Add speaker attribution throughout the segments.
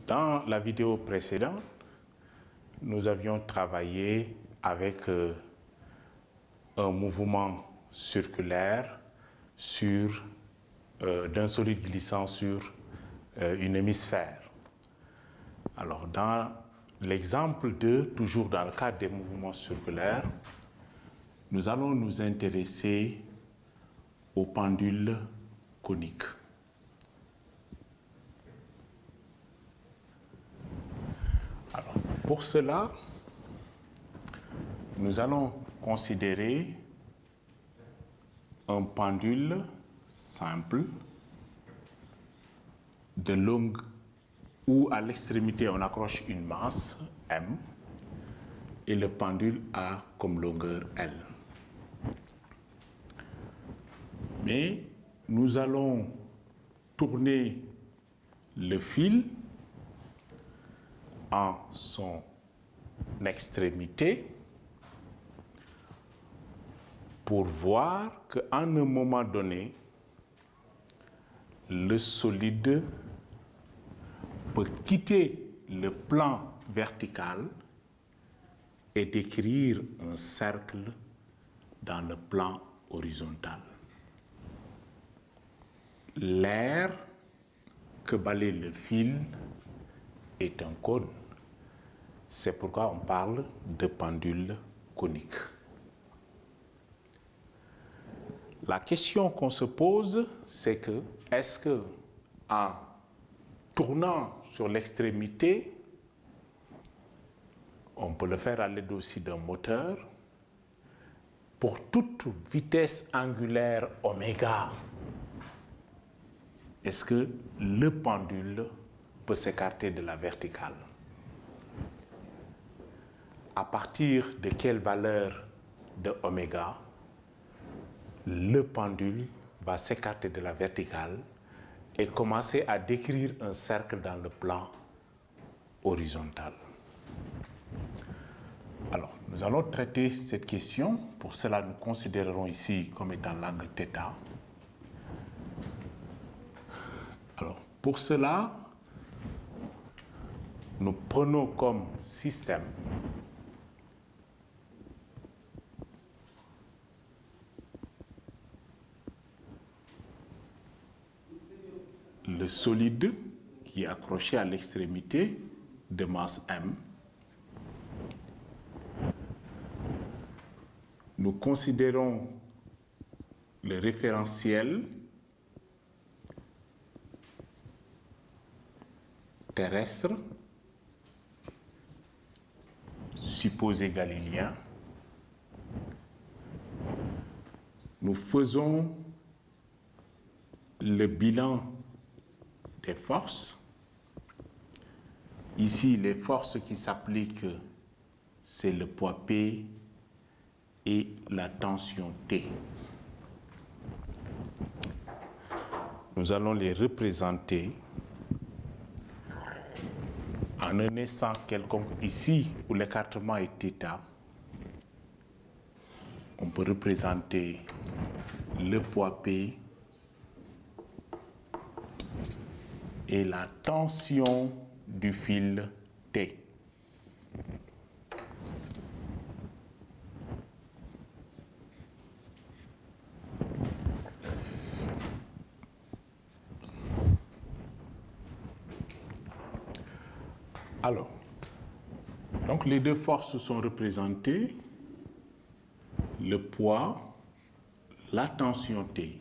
Speaker 1: Dans la vidéo précédente, nous avions travaillé avec un mouvement circulaire d'un solide glissant sur une hémisphère. Alors, dans l'exemple 2, toujours dans le cadre des mouvements circulaires, nous allons nous intéresser aux pendules coniques. Alors, pour cela, nous allons considérer un pendule simple de longue où à l'extrémité on accroche une masse M et le pendule a comme longueur L. Mais nous allons tourner le fil en son extrémité pour voir qu'à un moment donné, le solide peut quitter le plan vertical et décrire un cercle dans le plan horizontal. L'air que balaye le fil est un cône. C'est pourquoi on parle de pendule conique. La question qu'on se pose, c'est que, est-ce que, en tournant sur l'extrémité, on peut le faire à l'aide aussi d'un moteur, pour toute vitesse angulaire oméga, est-ce que le pendule peut s'écarter de la verticale? À partir de quelle valeur de oméga le pendule va s'écarter de la verticale et commencer à décrire un cercle dans le plan horizontal. Alors, nous allons traiter cette question. Pour cela, nous considérerons ici comme étant l'angle θ. Alors, pour cela, nous prenons comme système le solide qui est accroché à l'extrémité de masse M. Nous considérons le référentiel terrestre supposé galiléen. Nous faisons le bilan des forces. Ici, les forces qui s'appliquent, c'est le poids P et la tension T. Nous allons les représenter en un instant quelconque. Ici, où l'écartement est θ, on peut représenter le poids P et la tension du fil T. Alors, donc les deux forces sont représentées, le poids, la tension T.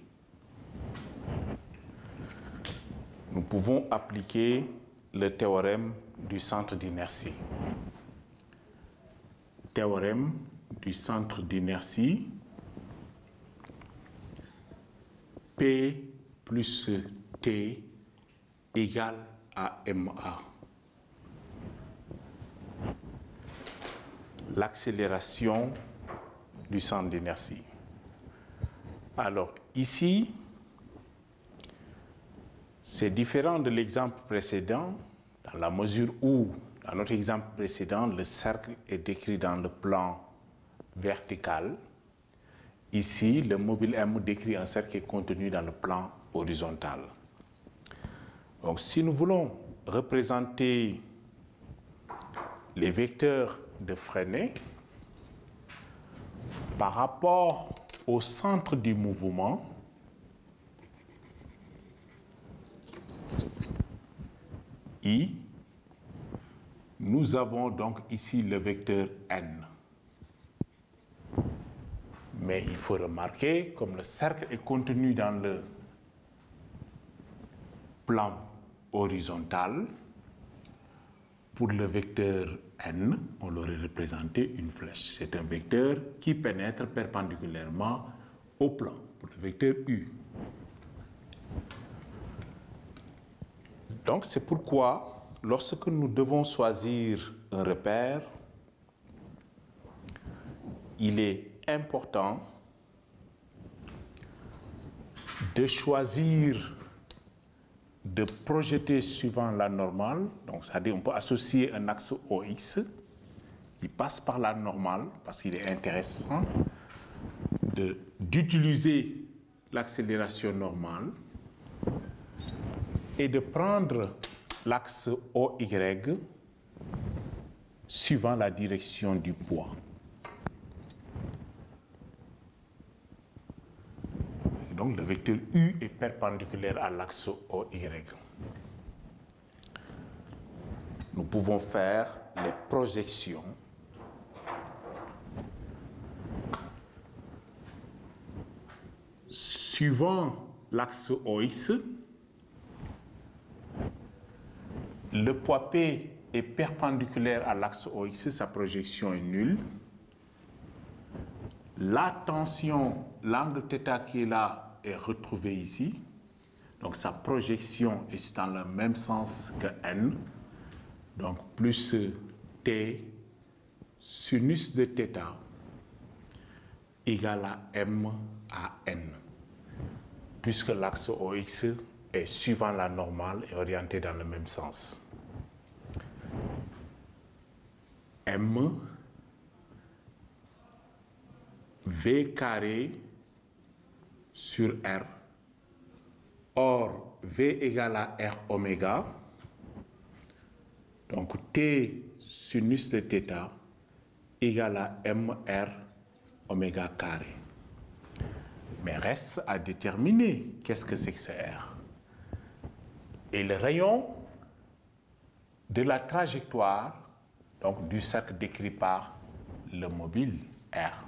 Speaker 1: Nous pouvons appliquer le théorème du centre d'inertie. Théorème du centre d'inertie, P plus T égale à MA. L'accélération du centre d'inertie. Alors, ici, c'est différent de l'exemple précédent, dans la mesure où, dans notre exemple précédent, le cercle est décrit dans le plan vertical. Ici, le mobile M décrit un cercle qui est contenu dans le plan horizontal. Donc, si nous voulons représenter les vecteurs de Freinet par rapport au centre du mouvement I. Nous avons donc ici le vecteur n. Mais il faut remarquer, comme le cercle est contenu dans le plan horizontal, pour le vecteur n, on l'aurait représenté une flèche. C'est un vecteur qui pénètre perpendiculairement au plan, pour le vecteur u. Donc c'est pourquoi, lorsque nous devons choisir un repère, il est important de choisir de projeter suivant la normale. Donc, c'est-à-dire on peut associer un axe OX qui passe par la normale parce qu'il est intéressant d'utiliser l'accélération normale et de prendre l'axe OY suivant la direction du poids. Donc, le vecteur U est perpendiculaire à l'axe OY. Nous pouvons faire les projections suivant l'axe OX. Le poids P est perpendiculaire à l'axe OX, sa projection est nulle. La tension, l'angle θ qui est là, est retrouvé ici. Donc sa projection est dans le même sens que n. Donc plus t sinus de θ égale à m à n. Puisque l'axe OX est suivant la normale et orienté dans le même sens. M V carré sur R. Or, V égale à R oméga. Donc, T sinus de θ égale à MR oméga carré. Mais reste à déterminer qu'est-ce que c'est que ce R. Et le rayon de la trajectoire, donc du cercle décrit par le mobile R.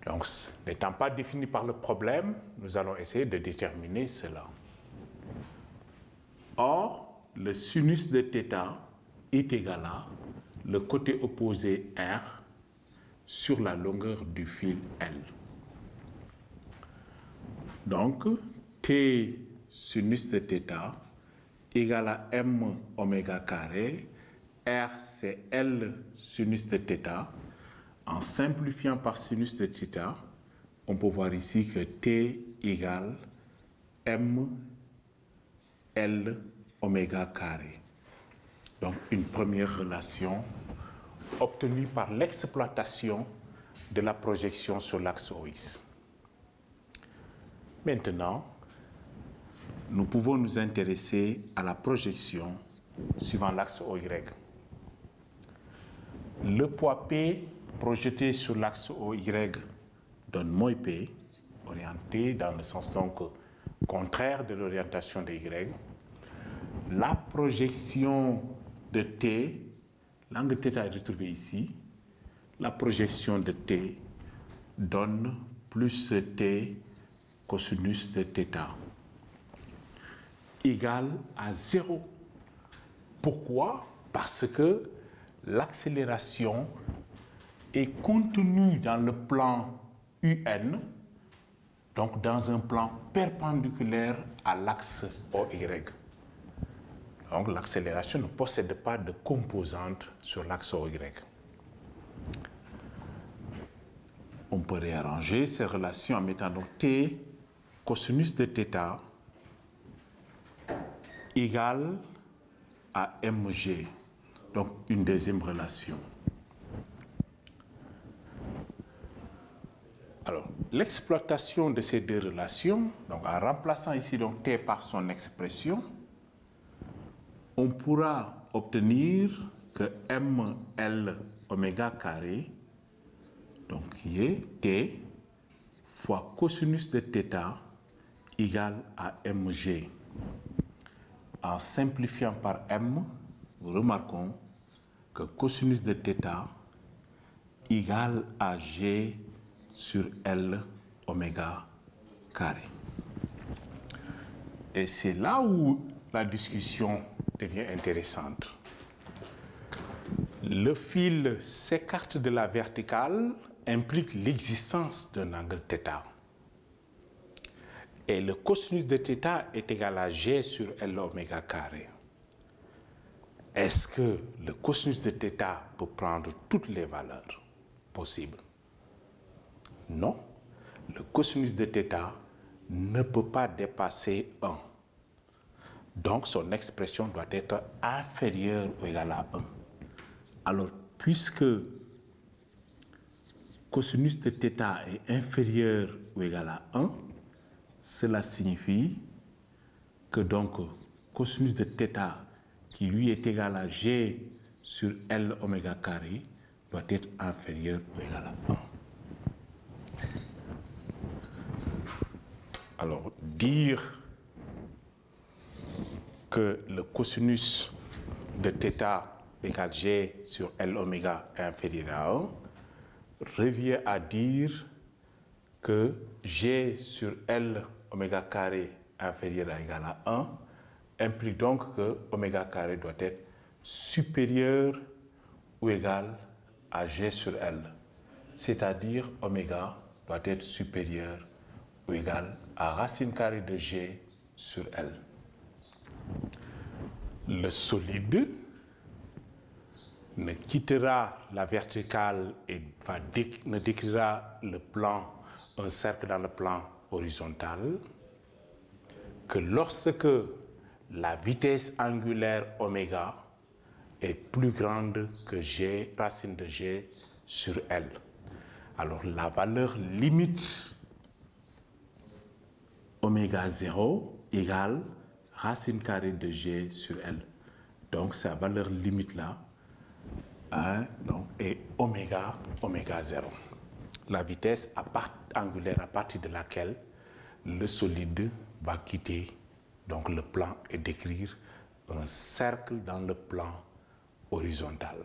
Speaker 1: Donc, n'étant pas défini par le problème, nous allons essayer de déterminer cela. Or, le sinus de θ est égal à le côté opposé R sur la longueur du fil L. Donc, T sinus de θ égale à M oméga carré. R, c'est L sinus de θ. En simplifiant par sinus de θ, on peut voir ici que T égale M L oméga carré. Donc, une première relation obtenue par l'exploitation de la projection sur l'axe OX. Maintenant, nous pouvons nous intéresser à la projection suivant l'axe OY. Le poids P projeté sur l'axe OY donne moins P, orienté dans le sens donc contraire de l'orientation de Y. La projection de T, l'angle θ est retrouvé ici. La projection de T donne plus T cosinus de θ égale à 0. Pourquoi? Parce que l'accélération est contenue dans le plan UN, donc dans un plan perpendiculaire à l'axe OY. Donc l'accélération ne possède pas de composante sur l'axe OY. On peut réarranger ces relations en mettant donc T cosinus de θ égale à mg, donc une deuxième relation. Alors, l'exploitation de ces deux relations, donc en remplaçant ici donc T par son expression, on pourra obtenir que ML oméga carré, donc qui est T fois cosinus de θ égale à mg. En simplifiant par m, nous remarquons que cosinus de θ égale à g sur L oméga carré. Et c'est là où la discussion devient intéressante. Le fil s'écarte de la verticale implique l'existence d'un angle θ. Et le cosinus de θ est égal à g sur L oméga carré. Est-ce que le cosinus de θ peut prendre toutes les valeurs possibles? Non. Le cosinus de θ ne peut pas dépasser 1. Donc, son expression doit être inférieure ou égale à 1. Alors, puisque cosinus de θ est inférieur ou égal à 1, cela signifie que donc cosinus de θ, qui lui est égal à g sur L oméga carré, doit être inférieur ou égal à 1. Alors, dire que le cosinus de θ égale g sur L oméga est inférieur à 1 revient à dire que g sur L oméga carré inférieur à égal à 1 implique donc que oméga carré doit être supérieur ou égal à g sur L, c'est-à-dire oméga doit être supérieur ou égal à racine carrée de g sur L. Le solide ne quittera la verticale et ne décrira le plan, un cercle dans le plan horizontal, que lorsque la vitesse angulaire oméga est plus grande que g, racine de g sur L. Alors la valeur limite oméga 0 égale racine carrée de g sur L. Donc sa valeur limite là est oméga 0. La vitesse angulaire à partir de laquelle le solide va quitter donc le plan et décrire un cercle dans le plan horizontal.